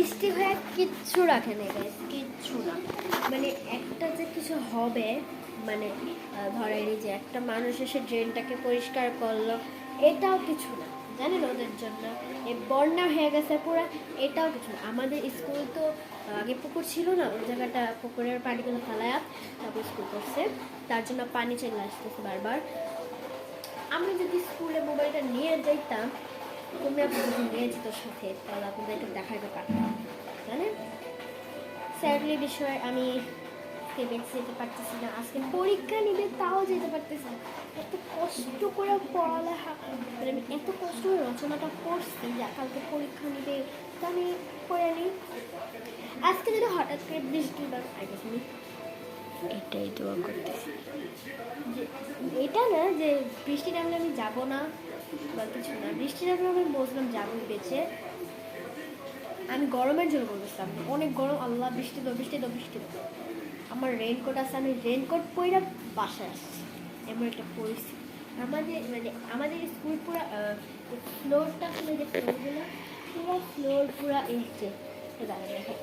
বৃষ্টি হয়ে কিচ্ছু রাখে না গাইস, কিচ্ছু না। মানে একটা যে কিছু হবে, মানে ধরেন এই যে একটা মানুষ এসে ড্রেনটাকে পরিষ্কার করলো, এটাও কিছু না জানেন ওদের জন্য। এই বন্যা হয়ে গেছে পুরো, এটাও কিছু না। আমাদের স্কুল তো আগে পুকুর ছিল না, ওই জায়গাটা পুকুরের পানিগুলো ফালায়া তারপর স্কুল করছে, তার জন্য পানি চলে আসতেছে বারবার। আমি যদি স্কুলে মোবাইলটা নিয়ে যাইতাম, তোমরা যদি নিয়ে যেত সাথে, তাহলে আপনাদেরকে দেখাতে পারতাম জানেন। স্যাডলি বিষয় আমি যেতে পারতেছি না, আজকে পরীক্ষা নিবে তাও যেতে পারতেছি না। এত কষ্ট করে পড়ালেখা, মানে আমি এত কষ্ট করে রচনাটা পড়ছি যে কালকে পরীক্ষা নিবে, তো আমি পড়ে নিই। আজকে যদি হঠাৎ করে বৃষ্টি বা আমি এটাই দোয়া করতেছি যে এটা না যে বৃষ্টি নামলে আমি যাব না বা কিছু না, বৃষ্টি নামলে আমি বলছিলাম যাবো বেঁচে। আমি গরমের জন্য বলতেছিলাম অনেক গরম, আল্লাহ বৃষ্টি দাও বৃষ্টি দাও বৃষ্টি দাও। আমার রেনকোট আছে, আমি রেনকোট পরে বাসায় আসছি, এমন একটা পরিস্থিতি। আমাদের স্কুল পুরো ফ্লোরটা খুলে যে ফ্লোরগুলো পুরো ফ্লোর পুরো এই যে দেখে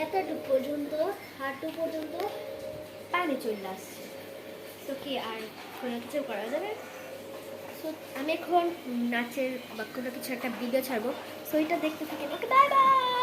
এতটুকু পর্যন্ত, হাঁটু পর্যন্ত পানি চলে আসছে। তো কি আর কোনো কিছু করা যাবে? সো আমি এখন নাচের বা কোনো কিছু একটা ভিডিও ছাড়বো, সো এটা দেখতে থাকি। Okay bye bye.